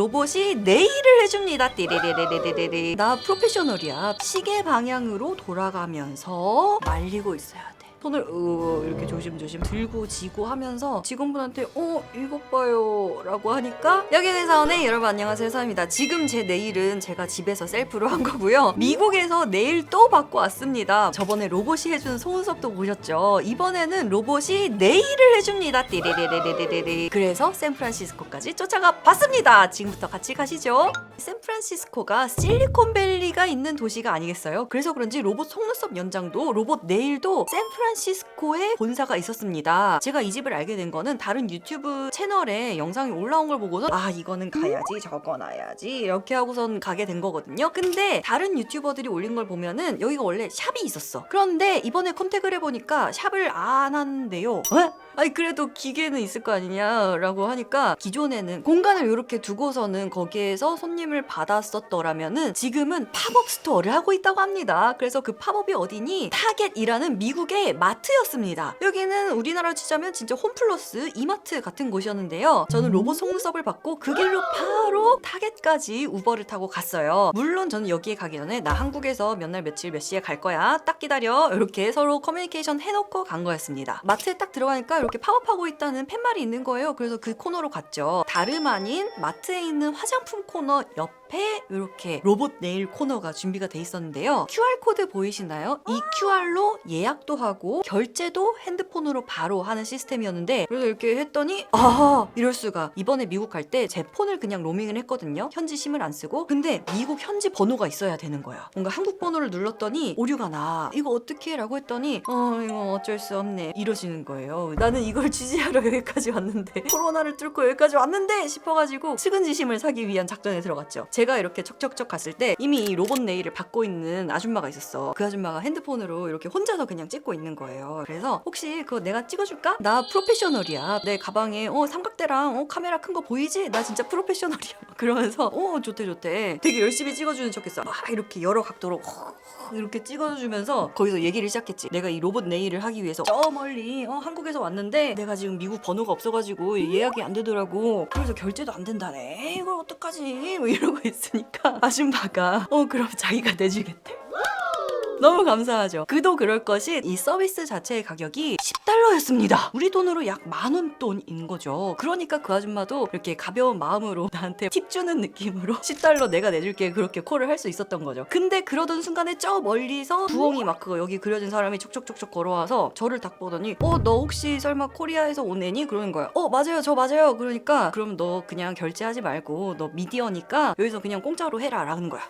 로봇이 네일을 해줍니다. 띠리리리리리리. 나 프로페셔널이야. 시계 방향으로 돌아가면서 말리고 있어야 돼. 손을 이렇게 조심조심 들고 지고 하면서 직원분한테 이것 봐요 라고 하니까 여기는 사원의 여러분 안녕하세요, 사원입니다. 지금 제 네일은 제가 집에서 셀프로 한 거고요. 미국에서 네일 또 받고 왔습니다. 저번에 로봇이 해준 속눈썹도 보셨죠? 이번에는 로봇이 네일을 해줍니다. 띠리리리리리리. 그래서 샌프란시스코까지 쫓아가 봤습니다. 지금부터 같이 가시죠. 샌프란시스코가 실리콘밸리가 있는 도시가 아니겠어요? 그래서 그런지 로봇 속눈썹 연장도 로봇 네일도 샌프란시스코에 본사가 있었습니다. 제가 이 집을 알게 된 거는 다른 유튜브 채널에 영상이 올라온 걸 보고서 이거는 가야지 적어놔야지 이렇게 하고선 가게 된 거거든요. 근데 다른 유튜버들이 올린 걸 보면은 여기가 원래 샵이 있었어. 그런데 이번에 컨택을 해보니까 샵을 안 한대요. 왜? 아니 그래도 기계는 있을 거 아니냐라고 하니까 기존에는 공간을 이렇게 두고서는 거기에서 손님을 받았었더라면은 지금은 팝업 스토어를 하고 있다고 합니다. 그래서 그 팝업이 어디니? 타겟이라는 미국의 마트였습니다. 여기는 우리나라로 치자면 진짜 홈플러스 이마트 같은 곳이었는데요. 저는 로봇 속눈썹을 받고 그 길로 바로 타겟까지 우버를 타고 갔어요. 물론 저는 여기에 가기 전에 나 한국에서 몇 날 며칠 몇 시에 갈 거야 딱 기다려 이렇게 서로 커뮤니케이션 해놓고 간 거였습니다. 마트에 딱 들어가니까 이렇게 팝업하고 있다는 팻말이 있는 거예요. 그래서 그 코너로 갔죠. 다름 아닌 마트에 있는 화장품 코너 옆에 이렇게 로봇 네일 코너가 준비가 돼 있었는데요. QR코드 보이시나요? 이 QR로 예약도 하고 결제도 핸드폰으로 바로 하는 시스템이었는데 그래서 이렇게 했더니 이럴 수가. 이번에 미국 갈 때 제 폰을 그냥 로밍을 했거든요. 현지 심을 안 쓰고. 근데 미국 현지 번호가 있어야 되는 거야. 뭔가 한국 번호를 눌렀더니 오류가 나. 이거 어떻게? 라고 했더니 이거 어쩔 수 없네 이러시는 거예요. 나는 이걸 지지하러 여기까지 왔는데 코로나를 뚫고 여기까지 왔는데 싶어가지고 측은지심을 사기 위한 작전에 들어갔죠. 제가 이렇게 척척척 갔을 때 이미 이 로봇 네일을 받고 있는 아줌마가 있었어. 그 아줌마가 핸드폰으로 이렇게 혼자서 그냥 찍고 있는 거예요. 그래서 혹시 그거 내가 찍어줄까? 나 프로페셔널이야. 내 가방에 삼각대랑 카메라 큰 거 보이지? 나 진짜 프로페셔널이야. 그러면서 좋대. 되게 열심히 찍어주는 척했어. 막 이렇게 여러 각도로 이렇게 찍어주면서 거기서 얘기를 시작했지. 내가 이 로봇 네일을 하기 위해서 저 멀리 한국에서 왔는데 내가 지금 미국 번호가 없어가지고 예약이 안 되더라고. 그래서 결제도 안 된다네. 이걸 어떡하지? 뭐 이러고 있으니까 아줌마가 그럼 자기가 내주겠대. 너무 감사하죠. 그도 그럴 것이 이 서비스 자체의 가격이 $10였습니다. 우리 돈으로 약 10,000원 돈인 거죠. 그러니까 그 아줌마도 이렇게 가벼운 마음으로 나한테 팁 주는 느낌으로 $10 내가 내줄게 그렇게 콜을 할 수 있었던 거죠. 근데 그러던 순간에 저 멀리서 부엉이 마크가 여기 그려진 사람이 촉촉촉촉 걸어와서 저를 딱 보더니 너 혹시 설마 코리아에서 온 애니? 그러는 거야. 맞아요, 저 맞아요. 그러니까 그럼 너 그냥 결제하지 말고 너 미디어니까 여기서 그냥 공짜로 해라 라는 거야.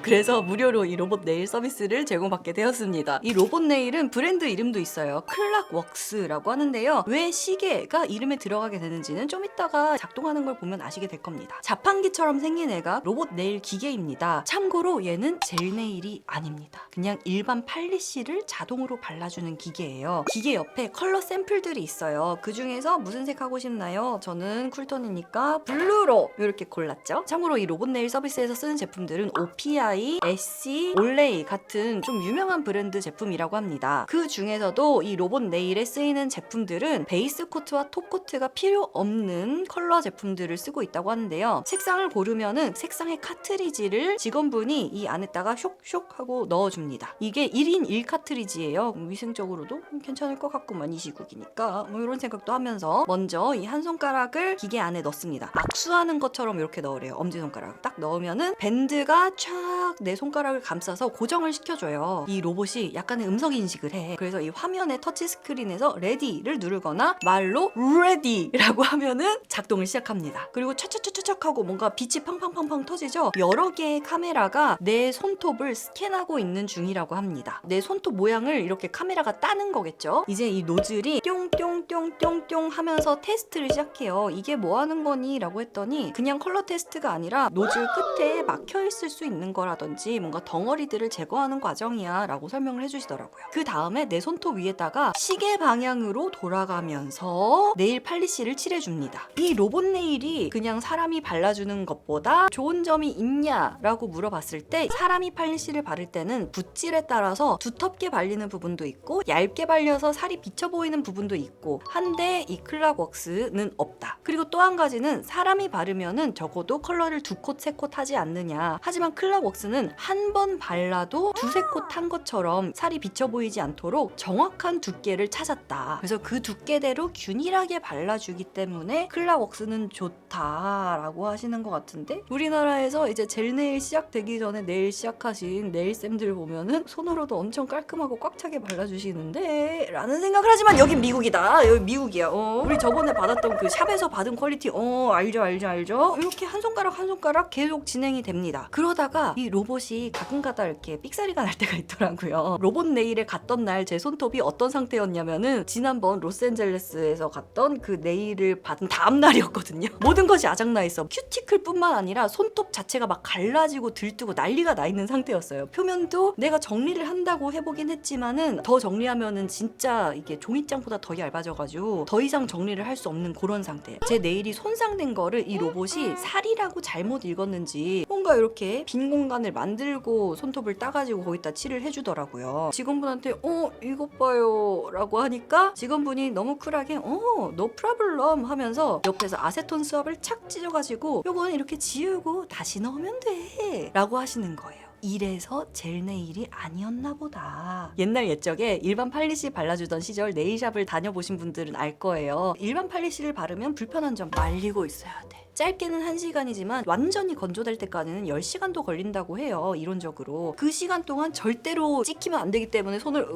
그래서 무료로 이 로봇 네일 서비스를 제공받게 되었습니다. 이 로봇 네일은 브랜드 이름도 있어요. 클락웍스라고 하는데요. 왜 시계가 이름에 들어가게 되는지는 좀 이따가 작동하는 걸 보면 아시게 될 겁니다. 자판기처럼 생긴 애가 로봇 네일 기계입니다. 참고로 얘는 젤 네일이 아닙니다. 그냥 일반 팔리시를 자동으로 발라주는 기계예요. 기계 옆에 컬러 샘플들이 있어요. 그 중에서 무슨 색 하고 싶나요? 저는 쿨톤이니까 블루로 이렇게 골랐죠. 참고로 이 로봇 네일 서비스에서 쓰는 제품들은 OPI, 에시, 올레이 같은 좀 유명한 브랜드 제품이라고 합니다. 그 중에서도 이 로봇 네일에 쓰이는 제품들은 베이스 코트와 톱 코트가 필요 없는 컬러 제품들을 쓰고 있다고 하는데요. 색상을 고르면은 색상의 카트리지를 직원분이 이 안에다가 쇽쇽 하고 넣어줍니다. 이게 1인 1카트리지예요. 위생적으로도 괜찮을 것 같구만 이 시국이니까 뭐 이런 생각도 하면서 먼저 이 한 손가락을 기계 안에 넣습니다. 악수하는 것처럼 이렇게 넣으래요. 엄지손가락 딱 넣으면은 밴드가 촥 내 손가락을 감싸서 고정을 시켜줘요. 이 로봇이 약간의 음성 인식을 해. 그래서 이 화면의 터치 스크린에서 레디를 누르거나 말로 레디라고 하면은 작동을 시작합니다. 그리고 차차차차착 하고 뭔가 빛이 팡팡팡팡 터지죠. 여러 개의 카메라가 내 손톱을 스캔하고 있는 중이라고 합니다. 내 손톱 모양을 이렇게 카메라가 따는 거겠죠. 이제 이 노즐이 뿅뿅뿅뿅뿅 하면서 테스트를 시작해요. 이게 뭐 하는 거니? 라고 했더니 그냥 컬러 테스트가 아니라 노즐 끝에 막혀 있을 수 있는 거라 제거라든지 뭔가 덩어리들을 제거하는 과정이야 라고 설명을 해주시더라고요. 그 다음에 내 손톱 위에다가 시계 방향으로 돌아가면서 네일 팔리시를 칠해줍니다. 이 로봇 네일이 그냥 사람이 발라주는 것보다 좋은 점이 있냐라고 물어봤을 때 사람이 팔리시를 바를 때는 붓질에 따라서 두텁게 발리는 부분도 있고 얇게 발려서 살이 비쳐 보이는 부분도 있고 한데 이 클락웍스는 없다. 그리고 또 한 가지는 사람이 바르면은 적어도 컬러를 2콧, 3콧 하지 않느냐. 하지만 클락웍스는 한 번 발라도 2~3콧 한 것처럼 살이 비쳐 보이지 않도록 정확한 두께를 찾았다. 그래서 그 두께대로 균일하게 발라주기 때문에 클락웍스는 좋다라고 하시는 것 같은데 우리나라에서 이제 젤 네일 시작되기 전에 네일 시작하신 네일쌤들 보면은 손으로도 엄청 깔끔하고 꽉 차게 발라주시는데 라는 생각을 하지만 여긴 미국이다. 여기 미국이야. 우리 저번에 받았던 그 샵에서 받은 퀄리티 알죠. 이렇게 한 손가락 한 손가락 계속 진행이 됩니다. 그러다가 이 로봇이 가끔가다 이렇게 삑사리가 날 때가 있더라고요. 로봇 네일에 갔던 날 제 손톱이 어떤 상태였냐면은 지난번 로스앤젤레스에서 갔던 그 네일을 받은 다음 날이었거든요. 모든 것이 아작나 있어. 큐티클 뿐만 아니라 손톱 자체가 막 갈라지고 들뜨고 난리가 나 있는 상태였어요. 표면도 내가 정리를 한다고 해보긴 했지만은 더 정리하면은 진짜 이게 종이장보다 더 얇아져가지고 더 이상 정리를 할 수 없는 그런 상태. 제 네일이 손상된 거를 이 로봇이 살이라고 잘못 읽었는지 뭔가 이렇게 빈 공간을 만들고 손톱을 따가지고 거기다 칠을 해주더라고요. 직원분한테 이것 봐요 라고 하니까 직원분이 너무 쿨하게 no problem 하면서 옆에서 아세톤 수압을 착 찢어가지고 요건 이렇게 지우고 다시 넣으면 돼 라고 하시는 거예요. 이래서 젤 네일이 아니었나 보다. 옛날 옛적에 일반 팔리시 발라주던 시절 네일샵을 다녀보신 분들은 알 거예요. 일반 팔리시를 바르면 불편한 점 말리고 있어야 돼. 짧게는 1시간이지만 완전히 건조될 때까지는 10시간도 걸린다고 해요. 이론적으로. 그 시간 동안 절대로 찍히면 안 되기 때문에 손을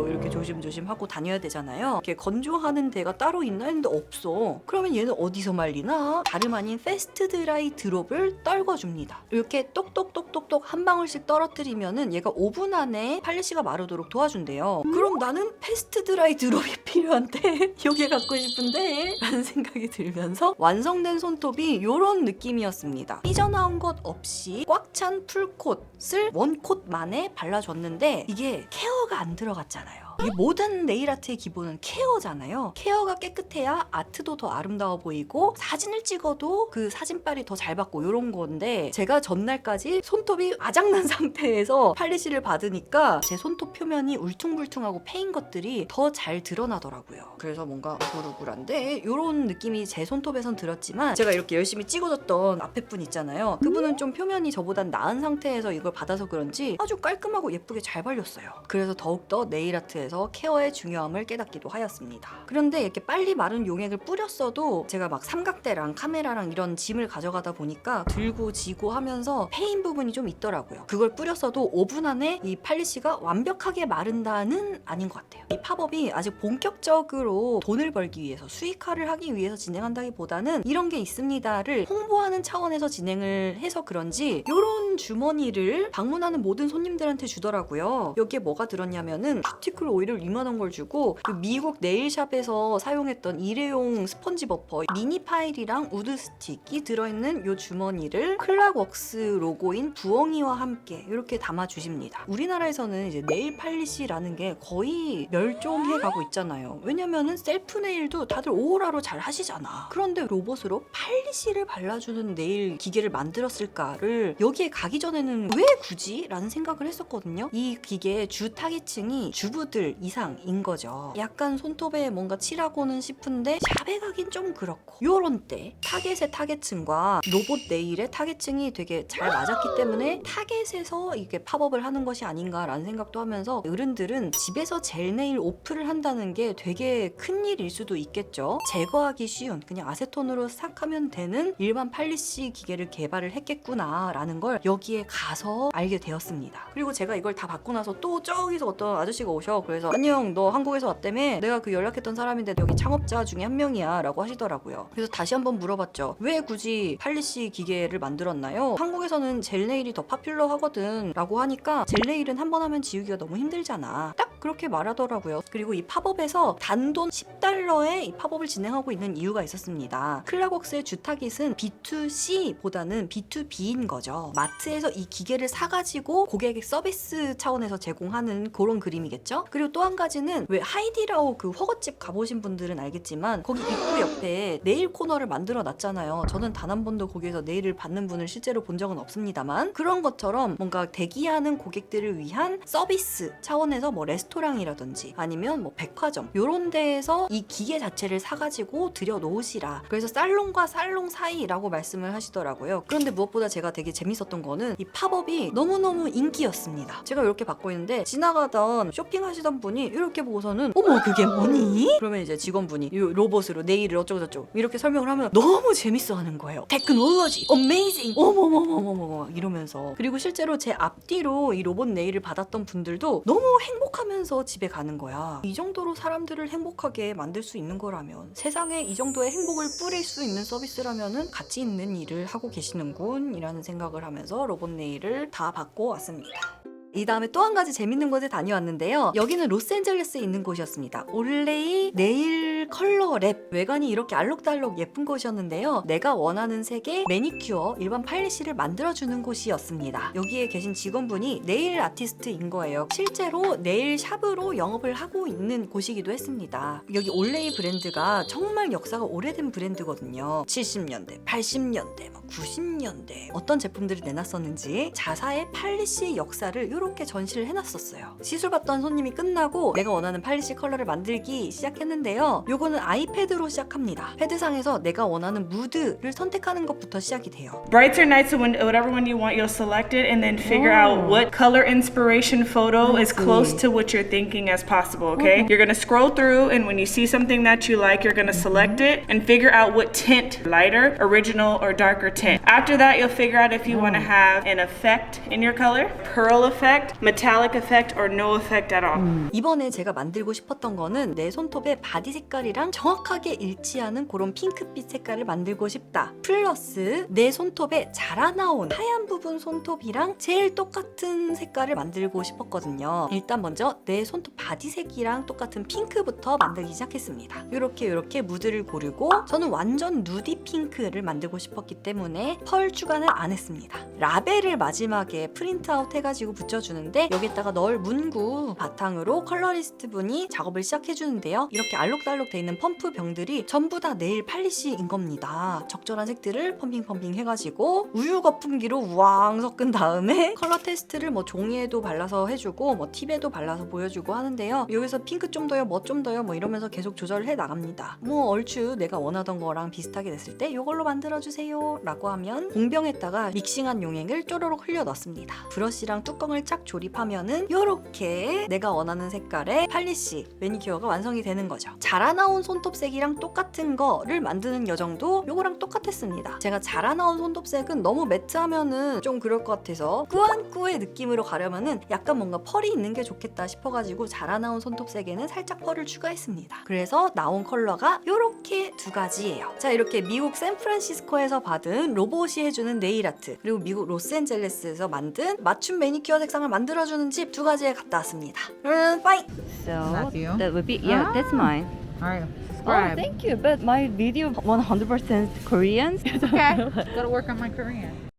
이렇게 조심조심 하고 다녀야 되잖아요. 이렇게 건조하는 데가 따로 있나 했는데 없어. 그러면 얘는 어디서 말리나? 다름 아닌 패스트 드라이 드롭을 떨궈줍니다. 이렇게 똑똑똑똑똑 한 방울씩 떨어뜨리면은 얘가 5분 안에 팔리시가 마르도록 도와준대요. 그럼 나는 패스트 드라이 드롭이 필요한데 요게 갖고 싶은데 라는 생각이 들면서 완성된 손톱이 이런 느낌이었습니다. 삐져나온 것 없이 꽉 찬 풀콧을 원콧 만에 발라줬는데 이게 케어가 안 들어갔잖아요. 이 모든 네일 아트의 기본은 케어잖아요. 케어가 깨끗해야 아트도 더 아름다워 보이고 사진을 찍어도 그 사진빨이 더 잘 받고 이런 건데 제가 전날까지 손톱이 아작난 상태에서 팔리시를 받으니까 제 손톱 표면이 울퉁불퉁하고 패인 것들이 더 잘 드러나더라고요. 그래서 뭔가 우글우글한데 이런 느낌이 제 손톱에선 들었지만 제가 이렇게 열심히 찍어줬던 앞에 분 있잖아요. 그분은 좀 표면이 저보단 나은 상태에서 이걸 받아서 그런지 아주 깔끔하고 예쁘게 잘 발렸어요. 그래서 더욱더 네일 아트에서 케어의 중요함을 깨닫기도 하였습니다. 그런데 이렇게 빨리 마른 용액을 뿌렸어도 제가 막 삼각대랑 카메라랑 이런 짐을 가져가다 보니까 들고 지고 하면서 패인 부분이 좀 있더라고요. 그걸 뿌렸어도 5분 안에 이 팔리시가 완벽하게 마른다는 아닌 것 같아요. 이 팝업이 아직 본격적으로 돈을 벌기 위해서 수익화를 하기 위해서 진행한다기보다는 이런 게 있습니다를 홍보하는 차원에서 진행을 해서 그런지 이런 주머니를 방문하는 모든 손님들한테 주더라고요. 여기에 뭐가 들었냐면은 큐티클 오일을 이만한 걸 주고 그 미국 네일샵에서 사용했던 일회용 스펀지 버퍼 미니 파일이랑 우드 스틱이 들어있는 이 주머니를 클락웍스 로고인 부엉이와 함께 이렇게 담아 주십니다. 우리나라에서는 이제 네일 팔리시라는 게 거의 멸종해 가고 있잖아요. 왜냐면은 셀프 네일도 다들 오호라로 잘 하시잖아. 그런데 로봇으로 팔리시를 발라주는 네일 기계를 만들었을까를 여기에 가기 전에는 왜 굳이? 라는 생각을 했었거든요. 이 기계의 주 타깃층이 주부들 이상인 거죠. 약간 손톱에 뭔가 칠하고는 싶은데 샵에 가긴 좀 그렇고 요런 때 타겟의 타겟층과 로봇 네일의 타겟층이 되게 잘 맞았기 때문에 타겟에서 이게 팝업을 하는 것이 아닌가라는 생각도 하면서 어른들은 집에서 젤 네일 오프를 한다는 게 되게 큰 일일 수도 있겠죠. 제거하기 쉬운 그냥 아세톤으로 싹 하면 되는 일반 팔리시 기계를 개발을 했겠구나 라는 걸 여기에 가서 알게 되었습니다. 그리고 제가 이걸 다 받고 나서 또 저기서 어떤 아저씨가 오셔. 그래서 안녕 너 한국에서 왔다며? 내가 그 연락했던 사람인데 여기 창업자 중에 한 명이야 라고 하시더라고요. 그래서 다시 한번 물어봤죠. 왜 굳이 팔리시 기계를 만들었나요? 한국에서는 젤 네일이 더 파퓰러 하거든 라고 하니까 젤 네일은 한 번 하면 지우기가 너무 힘들잖아. 딱 그렇게 말하더라고요. 그리고 이 팝업에서 단돈 $10에 이 팝업을 진행하고 있는 이유가 있었습니다. 클라웍스의 주 타깃은 B2C보다는 B2B인 거죠. 마트에서 이 기계를 사가지고 고객 서비스 차원에서 제공하는 그런 그림이겠죠. 그리고 또 한 가지는 왜 하이디라오 그 허거집 가보신 분들은 알겠지만 거기 입구 옆에 네일 코너를 만들어 놨잖아요. 저는 단 한 번도 거기에서 네일을 받는 분을 실제로 본 적은 없습니다만 그런 것처럼 뭔가 대기하는 고객들을 위한 서비스 차원에서 뭐 레스토랑이라든지 아니면 뭐 백화점 요런 데에서 이 기계 자체를 사가지고 들여 놓으시라. 그래서 살롱과 살롱 사이라고 말씀을 하시더라고요. 그런데 무엇보다 제가 되게 재밌었던 거는 이 팝업이 너무너무 인기였습니다. 제가 이렇게 받고 있는데 지나가던 쇼핑하시던 분이 이렇게 보고서는 어머 그게 뭐니? 그러면 이제 직원분이 이 로봇으로 네일을 어쩌고저쩌고 이렇게 설명을 하면 너무 재밌어 하는 거예요. 테크놀로지 어메이징 어머머머머머 이러면서. 그리고 실제로 제 앞뒤로 이 로봇 네일을 받았던 분들도 너무 행복하면서 집에 가는 거야. 이 정도로 사람들을 행복하게 만들 수 있는 거라면 세상에 이 정도의 행복을 뿌릴 수 있는 서비스라면은 가치 있는 일을 하고 계시는군 이라는 생각을 하면서 로봇 네일을 다 받고 왔습니다. 이 다음에 또 한 가지 재밌는 곳에 다녀왔는데요. 여기는 로스앤젤레스에 있는 곳이었습니다. 올레이 네일 컬러 랩. 외관이 이렇게 알록달록 예쁜 곳이었는데요. 내가 원하는 색의 매니큐어 일반 파일리시를 만들어주는 곳이었습니다. 여기에 계신 직원분이 네일 아티스트인 거예요. 실제로 네일 샵으로 영업을 하고 있는 곳이기도 했습니다. 여기 올레이 브랜드가 정말 역사가 오래된 브랜드거든요. 70년대, 80년대, 90년대 어떤 제품들을 내놨었는지 자사의 팔리시 역사를 이렇게 전시를 해놨었어요. 시술 받던 손님이 끝나고 내가 원하는 팔리시 컬러를 만들기 시작했는데요. 요거는 아이패드로 시작합니다. 패드상에서 내가 원하는 무드를 선택하는 것부터 시작이 돼요. Brights or nights, whatever one you want, you'll select it and then figure out what color inspiration photo is close to what you're thinking as possible, okay? You're gonna scroll through and when you see something that you like, you're gonna select it and figure out what tint, lighter, original, or darker tint. After that, you'll figure out if you wanna have an effect in your color, pearl effect, metallic effect, or no effect at all. 이번에 제가 만들고 싶었던 거는 내 손톱의 바디 색깔이랑 정확하게 일치하는 그런 핑크빛 색깔을 만들고 싶다. 플러스 내 손톱에 자라나온 하얀 부분 손톱이랑 제일 똑같은 색깔을 만들고 싶었거든요. 일단 먼저 내 손톱 바디색이랑 똑같은 핑크부터 만들기 시작했습니다. 이렇게 무드를 고르고 저는 완전 누디 핑크를 만들고 싶었기 때문에 펄 추가는 안 했습니다. 라벨을 마지막에 프린트아웃 해가지고 붙여주는데 여기다가 넣을 문구 바탕으로 컬러리스트 분이 작업을 시작해주는데요. 이렇게 알록달록 돼 있는 펌프 병들이 전부 다 네일 팔리시인 겁니다. 적절한 색들을 펌핑 해가지고 우유 거품기로 우왕 섞은 다음에 컬러 테스트를 뭐 종이에도 발라서 해주고 뭐 팁에도 발라서 보여주고 하는데요. 여기서 핑크 좀 더요, 뭐 좀 더요, 뭐 이러면서 계속 조절을 해 나갑니다. 뭐 얼추 내가 원하던 거랑 비슷하게 됐을 때 이걸로 만들어주세요 라고 하면 공병에다가 믹싱한 용액을 쪼로록 흘려 넣습니다. 브러쉬랑 뚜껑을 쫙 조립하면은 이렇게 내가 원하는 색깔의 팔리시 매니큐어가 완성이 되는 거죠. 자라나온 손톱색이랑 똑같은 거를 만드는 여정도 요거랑 똑같았습니다. 제가 자라나온 손톱색은 너무 매트하면은 좀 그럴 것 같아서 꾸안꾸의 느낌으로 가려면은 약간 뭔가 펄이 있는 게 좋겠다 싶어가지고 자라나온 손톱색에는 살짝 펄을 추가했습니다. 그래서 나온 컬러가 요렇게 두 가지예요. 자, 이렇게 미국 샌프란시스코에서 받은 로봇이 해주는 네일 아트, 그리고 미국 로스앤젤레스에서 만든 맞춤 매니큐어 색상을 만들어주는 집 두 가지에 갔다 왔습니다. 빠이! So That's you? that would be that's mine. Alright, Oh, subscribe. thank you. But my video 100% Korean. Okay, gotta work on my Korean.